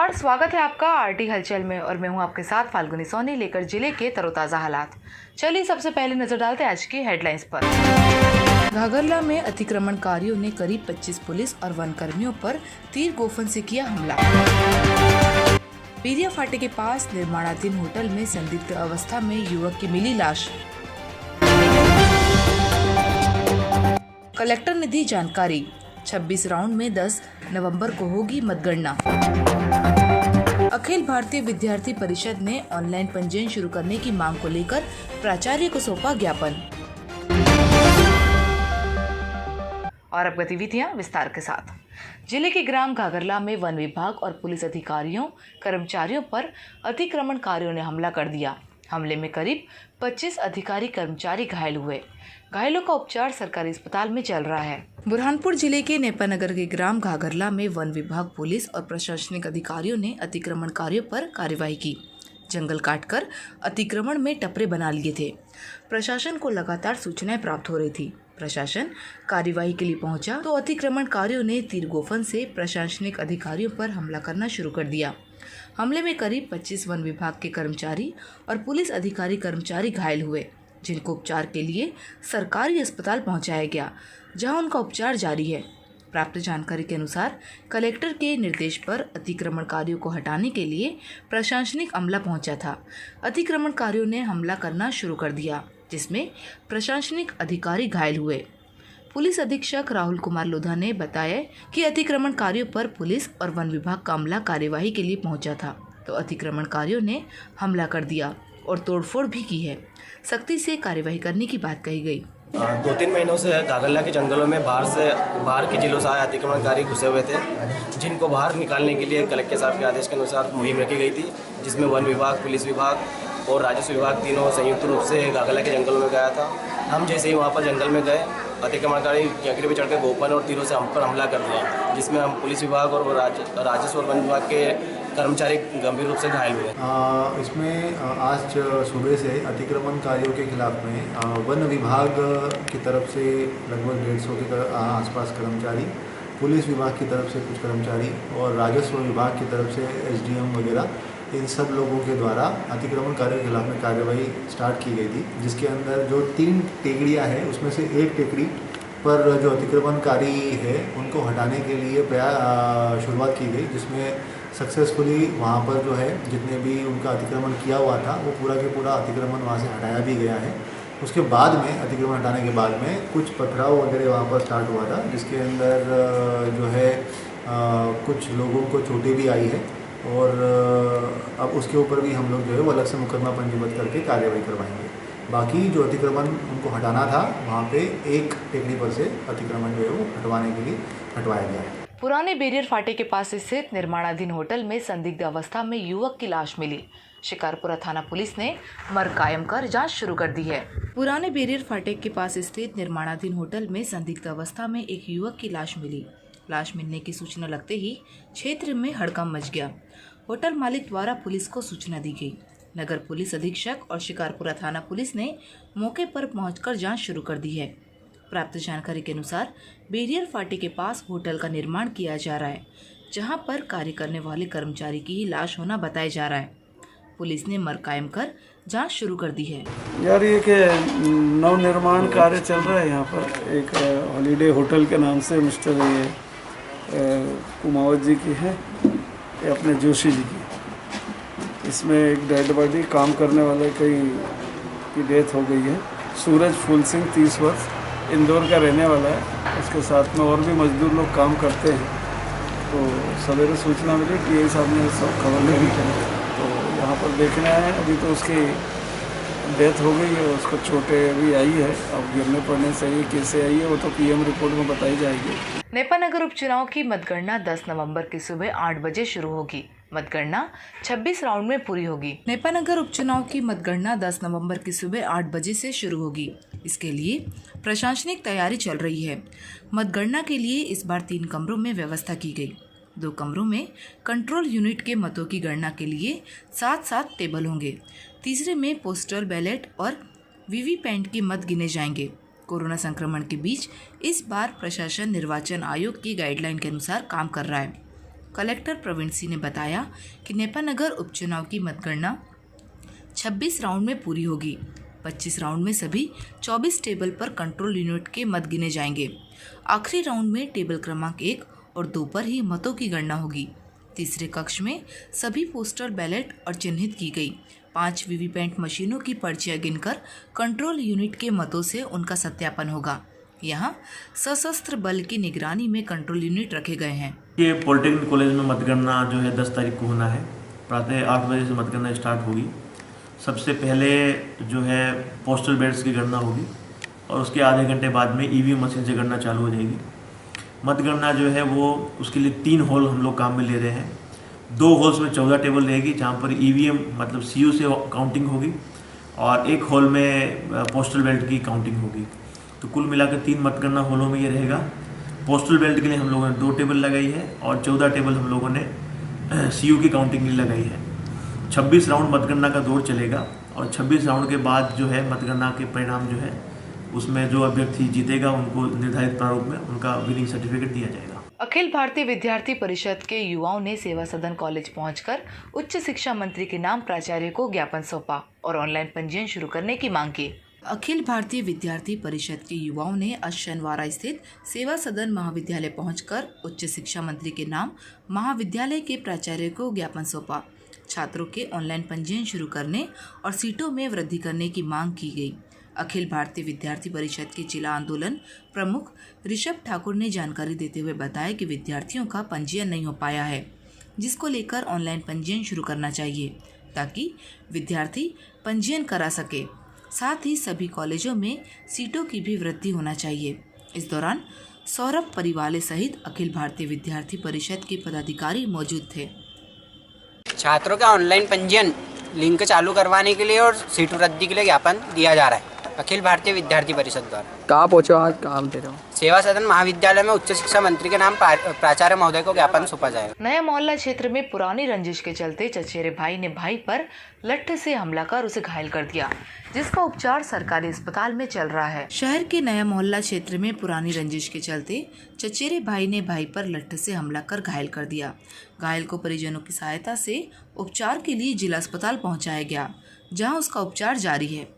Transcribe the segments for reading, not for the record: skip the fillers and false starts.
नमस्कार, स्वागत है आपका आरटी हलचल में और मैं हूं आपके साथ फाल्गुनी सोनी लेकर जिले के तरोताज़ा हालात। चलिए सबसे पहले नजर डालते हैं आज की हेडलाइंस पर। घाघरला में अतिक्रमणकारियों ने करीब 25 पुलिस और वन कर्मियों पर तीर गोफन से किया हमला। बेरिया फाटे के पास निर्माणाधीन होटल में संदिग्ध अवस्था में युवक की मिली लाश। कलेक्टर ने दी जानकारी, 26 राउंड में 10 नवंबर को होगी मतगणना। अखिल भारतीय विद्यार्थी परिषद ने ऑनलाइन पंजीयन शुरू करने की मांग को लेकर प्राचार्य को सौंपा ज्ञापन। और अब गतिविधियां विस्तार के साथ। जिले के ग्राम घाघरला में वन विभाग और पुलिस अधिकारियों कर्मचारियों पर अतिक्रमणकारियों ने हमला कर दिया। हमले में करीब 25 अधिकारी कर्मचारी घायल हुए। घायलों का उपचार सरकारी अस्पताल में चल रहा है। बुरहानपुर जिले के नेपानगर के ग्राम घाघरला में वन विभाग, पुलिस और प्रशासनिक अधिकारियों ने अतिक्रमणकारियों पर कार्रवाई की। जंगल काटकर अतिक्रमण में टपरे बना लिए थे। प्रशासन को लगातार सूचनाएं प्राप्त हो रही थी। प्रशासन कार्यवाही के लिए पहुंचा तो अतिक्रमणकारियों ने तीर गोफन से प्रशासनिक अधिकारियों पर हमला करना शुरू कर दिया। हमले में करीब 25 वन विभाग के कर्मचारी और पुलिस अधिकारी कर्मचारी घायल हुए, जिनको उपचार के लिए सरकारी अस्पताल पहुंचाया गया, जहां उनका उपचार जारी है। प्राप्त जानकारी के अनुसार कलेक्टर के निर्देश पर अतिक्रमणकारियों को हटाने के लिए प्रशासनिक अमला पहुंचा था। अतिक्रमणकारियों ने हमला करना शुरू कर दिया, जिसमें प्रशासनिक अधिकारी घायल हुए। पुलिस अधीक्षक राहुल कुमार लोधा ने बताया कि अतिक्रमणकारियों पर पुलिस और वन विभाग का अमला कार्यवाही के लिए पहुंचा था, तो अतिक्रमणकारियों ने हमला कर दिया और तोड़फोड़ भी की है। सख्ती से कार्यवाही करने की बात कही गई। 2-3 महीनों से घाघरला के जंगलों में बाहर के जिलों से आए अतिक्रमणकारी घुसे हुए थे, जिनको बाहर निकालने के लिए कलेक्टर साहब के आदेश के अनुसार मुहिम रखी गई थी, जिसमें वन विभाग, पुलिस विभाग और राजस्व विभाग तीनों संयुक्त रूप से घाघरला के जंगलों में गया था। हम जैसे ही वहाँ पर जंगल में गए, अतिक्रमणकारी केकड़े पर चढ़कर गोफन और तीरों से हम पर हमला कर दिया, जिसमें हम पुलिस विभाग और राजस्व और वन विभाग के कर्मचारी गंभीर रूप से घायल हुए। इसमें आज सुबह से अतिक्रमणकारियों के खिलाफ में वन विभाग की तरफ से लगभग 150 के आसपास कर्मचारी, पुलिस विभाग की तरफ से कुछ कर्मचारी और राजस्व विभाग की तरफ से एसडीएम वगैरह, इन सब लोगों के द्वारा अतिक्रमणकारियों के खिलाफ में कार्रवाई स्टार्ट की गई थी, जिसके अंदर जो 3 टेकड़ियाँ हैं उसमें से एक टेकड़ी पर जो अतिक्रमणकारी है उनको हटाने के लिए शुरुआत की गई, जिसमें सक्सेसफुली वहाँ पर जो है जितने भी उनका अतिक्रमण किया हुआ था वो पूरा के पूरा अतिक्रमण वहाँ से हटाया भी गया है। उसके बाद में अतिक्रमण हटाने के बाद में कुछ पथराव वगैरह वहाँ पर स्टार्ट हुआ था, जिसके अंदर जो है कुछ लोगों को चोटें भी आई है और अब उसके ऊपर भी हम लोग जो है वो अलग से मुकदमा पंजीबद्ध करके कार्रवाई करवाएंगे। बाकी जो अतिक्रमण उनको हटाना था वहाँ पे एक टेकड़ी पर से अतिक्रमण जो है वो हटवाने के लिए हटवाया गया है। पुराने बेरियर फाटे के पास स्थित निर्माणाधीन होटल में संदिग्ध अवस्था में युवक की लाश मिली। शिकारपुरा थाना पुलिस ने मर्ग कायम कर जांच शुरू कर दी है। पुराने बेरियर फाटे के पास स्थित निर्माणाधीन होटल में संदिग्ध अवस्था में एक युवक की लाश मिली। लाश मिलने की सूचना लगते ही क्षेत्र में हड़कंप मच गया। होटल मालिक द्वारा पुलिस को सूचना दी गई। नगर पुलिस अधीक्षक और शिकारपुरा थाना पुलिस ने मौके पर पहुंचकर जांच शुरू कर दी है। प्राप्त जानकारी के अनुसार बेरियर फाटे के पास होटल का निर्माण किया जा रहा है, जहां पर कार्य करने वाले कर्मचारी की ही लाश होना बताया जा रहा है। पुलिस ने मर्ग कायम कर जांच शुरू कर दी है। यार ये कि नव निर्माण कार्य चल रहा है यहाँ पर, एक हॉलीडे होटल के नाम से मिस्टर ये कुमावत जी की है, ये अपने जोशी जी की। इसमें एक डेड बॉडी काम करने वाले की डेथ हो गई है। सूरज फूल सिंह 30 वर्ष इंदौर का रहने वाला है। उसके साथ में और भी मजदूर लोग काम करते हैं। तो सवेरे सूचना मिली कि ये साहब ने सब खबर ले ली, तो यहाँ पर देखने आए। अभी तो उसकी डेथ हो गई है, उसको चोटें भी आई है। अब गिरने पड़ने से ये कैसे आई है वो तो पीएम रिपोर्ट में बताई जाएगी। नेपानगर उपचुनाव की मतगणना 10 नवंबर की सुबह 8 बजे शुरू होगी। मतगणना 26 राउंड में पूरी होगी। नेपानगर उपचुनाव की मतगणना 10 नवंबर की सुबह 8 बजे से शुरू होगी। इसके लिए प्रशासनिक तैयारी चल रही है। मतगणना के लिए इस बार 3 कमरों में व्यवस्था की गई। 2 कमरों में कंट्रोल यूनिट के मतों की गणना के लिए 7-7 टेबल होंगे। तीसरे में पोस्टल बैलेट और वीवीपैट के मत गिने जाएंगे। कोरोना संक्रमण के बीच इस बार प्रशासन निर्वाचन आयोग की गाइडलाइन के अनुसार काम कर रहा है। कलेक्टर प्रवीण सिंह ने बताया कि नेपानगर उपचुनाव की मतगणना 26 राउंड में पूरी होगी। 25 राउंड में सभी 24 टेबल पर कंट्रोल यूनिट के मत गिने जाएंगे। आखिरी राउंड में टेबल क्रमांक 1 और 2 पर ही मतों की गणना होगी। तीसरे कक्ष में सभी पोस्टल बैलेट और चिन्हित की गई 5 वीवीपैट मशीनों की पर्चियां गिनकर कंट्रोल यूनिट के मतों से उनका सत्यापन होगा। यहाँ सशस्त्र बल की निगरानी में कंट्रोल यूनिट रखे गए हैं। ये पॉलिटेक्निक कॉलेज में मतगणना जो है 10 तारीख को होना है। प्रातः 8 बजे से मतगणना स्टार्ट होगी। सबसे पहले जो है पोस्टल बैलेट्स की गणना होगी और उसके आधे घंटे बाद में ईवीएम मशीन से गणना चालू हो जाएगी। मतगणना जो है वो उसके लिए 3 हॉल हम लोग काम में ले रहे हैं। 2 हॉल्स में 14 टेबल रहेगी जहाँ पर ईवीएम मतलब सीयू से काउंटिंग होगी और 1 हॉल में पोस्टल बैलेट की काउंटिंग होगी। तो कुल मिलाकर 3 मतगणना हॉलों में ये रहेगा। पोस्टल बैलेट के लिए हम लोगों ने 2 टेबल लगाई है और 14 टेबल हम लोगों ने सीयू की काउंटिंग के लिए लगाई है। 26 राउंड मतगणना का दौर चलेगा और 26 राउंड के बाद जो है मतगणना के परिणाम जो है उसमें जो अभ्यर्थी जीतेगा उनको निर्धारित प्रारूप में उनका विनिंग सर्टिफिकेट दिया जाएगा। अखिल भारतीय विद्यार्थी परिषद के युवाओं ने सेवा सदन कॉलेज पहुंचकर उच्च शिक्षा मंत्री के नाम प्राचार्य को ज्ञापन सौंपा और ऑनलाइन पंजीयन शुरू करने की मांग की। अखिल भारतीय विद्यार्थी परिषद के युवाओं ने आज शनिवार स्थित सेवा सदन महाविद्यालय पहुंचकर उच्च शिक्षा मंत्री के नाम महाविद्यालय के प्राचार्य को ज्ञापन सौंपा। छात्रों के ऑनलाइन पंजीयन शुरू करने और सीटों में वृद्धि करने की मांग की गई। अखिल भारतीय विद्यार्थी परिषद के जिला आंदोलन प्रमुख ऋषभ ठाकुर ने जानकारी देते हुए बताया कि विद्यार्थियों का पंजीयन नहीं हो पाया है, जिसको लेकर ऑनलाइन पंजीयन शुरू करना चाहिए ताकि विद्यार्थी पंजीयन करा सके। साथ ही सभी कॉलेजों में सीटों की भी वृद्धि होना चाहिए। इस दौरान सौरभ परिवाले सहित अखिल भारतीय विद्यार्थी परिषद के पदाधिकारी मौजूद थे। छात्रों का ऑनलाइन पंजीयन लिंक चालू करवाने के लिए और सीट वृद्धि के लिए ज्ञापन दिया जा रहा है अखिल भारतीय विद्यार्थी परिषद द्वारा। कहाँ पहुँचे हो आज, काम दे रहे हो? सेवा सदन महाविद्यालय में उच्च शिक्षा मंत्री के नाम प्राचार्य महोदय को ज्ञापन सौंपा जाएगा। नया मोहल्ला क्षेत्र में पुरानी रंजिश के चलते चचेरे भाई ने भाई पर लट्ठे से हमला कर उसे घायल कर दिया, जिसका उपचार सरकारी अस्पताल में चल रहा है। शहर के नया मोहल्ला क्षेत्र में पुरानी रंजिश के चलते चचेरे भाई ने भाई पर लट्ठे से हमला कर घायल कर दिया। घायल को परिजनों की सहायता से उपचार के लिए जिला अस्पताल पहुंचाया गया, जहां उसका उपचार जारी है।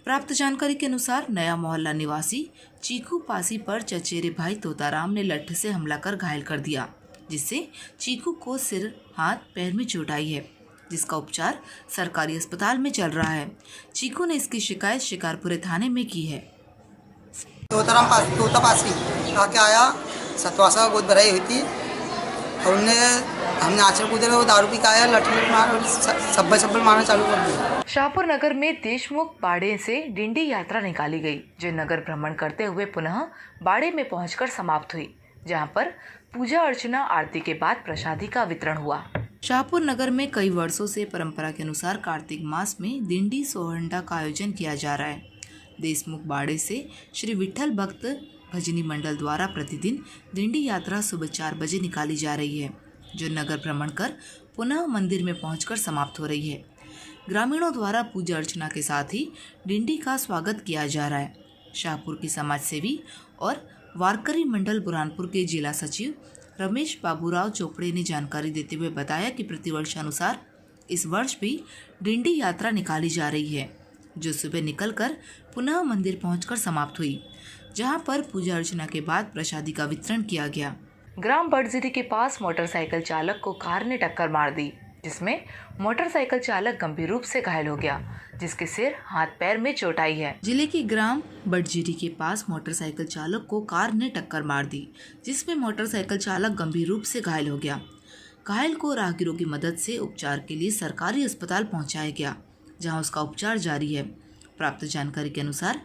प्राप्त जानकारी के अनुसार नया मोहल्ला निवासी चीकू पासी पर चचेरे भाई तोताराम ने लट्ठे से हमला कर घायल कर दिया, जिससे चीकू को सिर, हाथ, पैर में चोट आई है, जिसका उपचार सरकारी अस्पताल में चल रहा है। चीकू ने इसकी शिकायत शिकारपुरे थाने में की है। तोता पासी आके आया, सतवासा गोद भराई हुई थी और हमने आचर कूदे वो दारू पी के आया, लट्ठी मार सब्बल मारना चालू कर दिया। शाहपुर नगर में देशमुख बाड़े से डिंडी यात्रा निकाली गई, जो नगर भ्रमण करते हुए पुनः बाड़े में पहुंचकर समाप्त हुई, जहां पर पूजा अर्चना आरती के बाद प्रसादी का वितरण हुआ। शाहपुर नगर में कई वर्षों से परंपरा के अनुसार कार्तिक मास में डिंडी सोहंडा का आयोजन किया जा रहा है। देशमुख बाड़े से श्री विठल भक्त भजनी मंडल द्वारा प्रतिदिन डिंडी यात्रा सुबह 4 बजे निकाली जा रही है, जो नगर भ्रमण कर पुनः मंदिर में पहुंचकर समाप्त हो रही है। ग्रामीणों द्वारा पूजा अर्चना के साथ ही डिंडी का स्वागत किया जा रहा है। शाहपुर की समाज सेवी और वारकरी मंडल बुरहानपुर के जिला सचिव रमेश बाबूराव चोपड़े ने जानकारी देते हुए बताया कि प्रतिवर्ष अनुसार इस वर्ष भी डिंडी यात्रा निकाली जा रही है, जो सुबह निकलकर पुनः मंदिर पहुंचकर समाप्त हुई, जहां पर पूजा अर्चना के बाद प्रसादी का वितरण किया गया। ग्राम बड़जीरी के पास मोटरसाइकिल चालक को कार ने टक्कर मार दी, जिसमें मोटरसाइकिल चालक गंभीर रूप से घायल हो गया, जिसके सिर, हाथ, पैर में चोट आई है। जिले के ग्राम बड़जीरी के पास मोटरसाइकिल चालक को कार ने टक्कर मार दी, जिसमें मोटरसाइकिल चालक गंभीर रूप से घायल हो गया। घायल को राहगीरों की मदद से उपचार के लिए सरकारी अस्पताल पहुंचाया गया, जहां उसका उपचार जारी है। प्राप्त जानकारी के अनुसार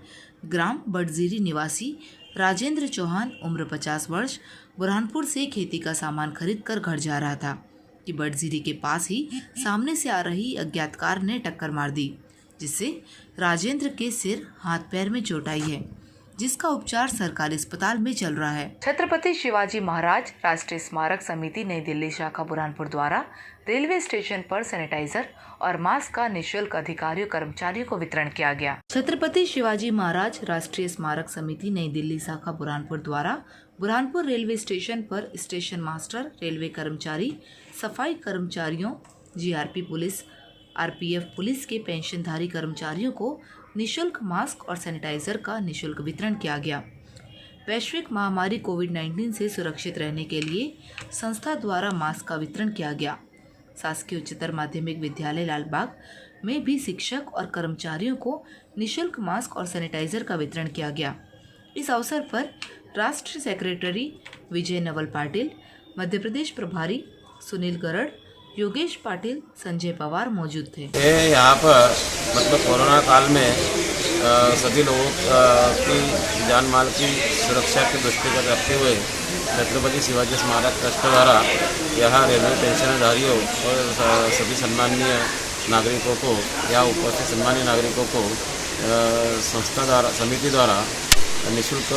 ग्राम बड़जीरी निवासी राजेंद्र चौहान उम्र 50 वर्ष बुरहानपुर से खेती का सामान खरीद कर घर जा रहा था कि बड़जीरी के पास ही सामने से आ रही अज्ञात कार ने टक्कर मार दी, जिससे राजेंद्र के सिर, हाथ, पैर में चोट आई है। जिसका उपचार सरकारी अस्पताल में चल रहा है। छत्रपति शिवाजी महाराज राष्ट्रीय स्मारक समिति नई दिल्ली शाखा बुरहानपुर द्वारा रेलवे स्टेशन पर सैनिटाइजर और मास्क का निःशुल्क अधिकारियों कर्मचारियों को वितरण किया गया। छत्रपति शिवाजी महाराज राष्ट्रीय स्मारक समिति नई दिल्ली शाखा बुरहानपुर द्वारा बुरहानपुर रेलवे स्टेशन पर स्टेशन मास्टर, रेलवे कर्मचारी, सफाई कर्मचारियों, जीआरपी पुलिस, आरपीएफ पुलिस के पेंशनधारी कर्मचारियों को निःशुल्क मास्क और सैनिटाइजर का निःशुल्क वितरण किया गया। वैश्विक महामारी कोविड-19 से सुरक्षित रहने के लिए संस्था द्वारा मास्क का वितरण किया गया। शासकीय उच्चतर माध्यमिक विद्यालय लालबाग में भी शिक्षक और कर्मचारियों को निःशुल्क मास्क और सैनिटाइजर का वितरण किया गया। इस अवसर पर राष्ट्रीय सेक्रेटरी विजय नवल पाटिल, मध्य प्रदेश प्रभारी सुनील गरड़, योगेश पाटिल, संजय पवार मौजूद थे। यहाँ पर मतलब कोरोना काल में सभी लोगों की जान माल की सुरक्षा के दृष्टिगत रखते हुए छत्रपति शिवाजी स्मारक ट्रस्ट द्वारा यहाँ रेलवे पेंशनधारियों और सभी सम्माननीय नागरिकों को या उपस्थित सम्मानीय नागरिकों को संस्था द्वारा समिति द्वारा निःशुल्क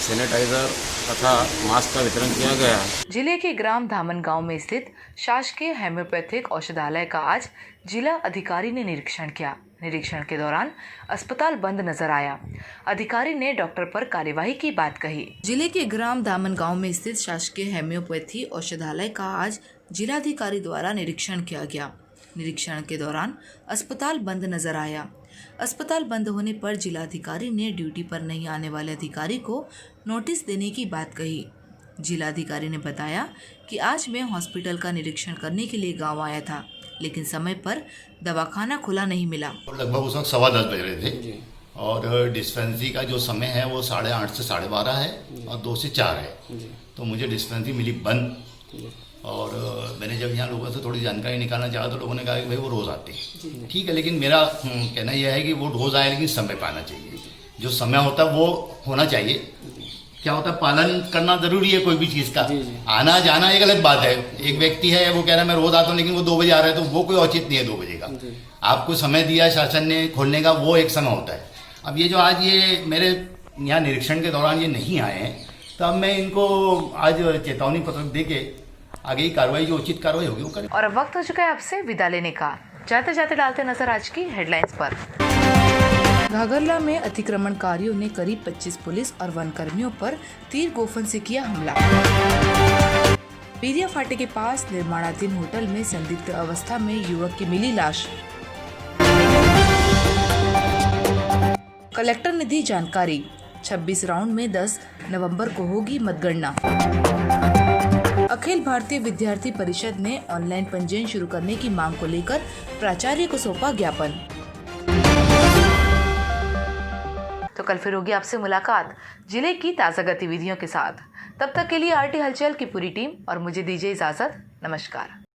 सैनिटाइजर तथा मास्क का वितरण किया गया। जिले के ग्राम धामन गांव में स्थित शासकीय होम्योपैथिक औषधालय का आज जिला अधिकारी ने निरीक्षण किया। निरीक्षण के दौरान अस्पताल बंद नजर आया। अधिकारी ने डॉक्टर पर कार्यवाही की बात कही। जिले के ग्राम धामन गांव में स्थित शासकीय होम्योपैथी औषधालय का आज जिलाधिकारी द्वारा निरीक्षण किया गया। निरीक्षण के दौरान अस्पताल बंद नजर आया। अस्पताल बंद होने पर जिलाधिकारी ने ड्यूटी पर नहीं आने वाले अधिकारी को नोटिस देने की बात कही। जिलाधिकारी ने बताया कि आज मैं हॉस्पिटल का निरीक्षण करने के लिए गांव आया था, लेकिन समय पर दवाखाना खुला नहीं मिला। लगभग उस वक्त 10:15 बज रहे थे और डिस्पेंसरी का जो समय है वो 8:30 से 12:30 है और 2 से 4 है। तो मुझे डिस्पेंसरी मिली बंद और मैंने जब यहाँ लोगों से थोड़ी जानकारी निकालना चाहा तो लोगों ने कहा कि भाई वो रोज़ आते हैं। ठीक है, लेकिन मेरा कहना यह है कि वो रोज़ आए लेकिन समय पर आना चाहिए। जो समय होता है वो होना चाहिए। क्या होता है, पालन करना जरूरी है कोई भी चीज़ का। आना जाना एक अलग बात है। एक व्यक्ति है वो कह रहा है मैं रोज़ आता हूँ लेकिन वो 2 बजे आ रहा है, तो वो कोई औचित्य नहीं है 2 बजे का। आपको समय दिया शासन ने खोलने का, वो एक समय होता है। अब ये जो आज ये मेरे यहाँ निरीक्षण के दौरान ये नहीं आए हैं, तो अब मैं इनको आज चेतावनी पत्र दे के आगे की कार्रवाई जो उचित कार्रवाई होगी वो करें। और अब वक्त हो चुका है आपसे विदा लेने का। जाते जाते डालते नजर आज की हेडलाइंस पर। घाघरला में अतिक्रमणकारियों ने करीब 25 पुलिस और वन कर्मियों पर तीर गोफन से किया हमला। पीरिया फाटे के पास निर्माणाधीन होटल में संदिग्ध अवस्था में युवक की मिली लाश। कलेक्टर ने दी जानकारी, 26 राउंड में 10 नवंबर को होगी मतगणना। अखिल भारतीय विद्यार्थी परिषद ने ऑनलाइन पंजीयन शुरू करने की मांग को लेकर प्राचार्य को सौंपा ज्ञापन। तो कल फिर होगी आपसे मुलाकात जिले की ताज़ा गतिविधियों के साथ। तब तक के लिए आरटी हलचल की पूरी टीम और मुझे दीजिए इजाजत। नमस्कार।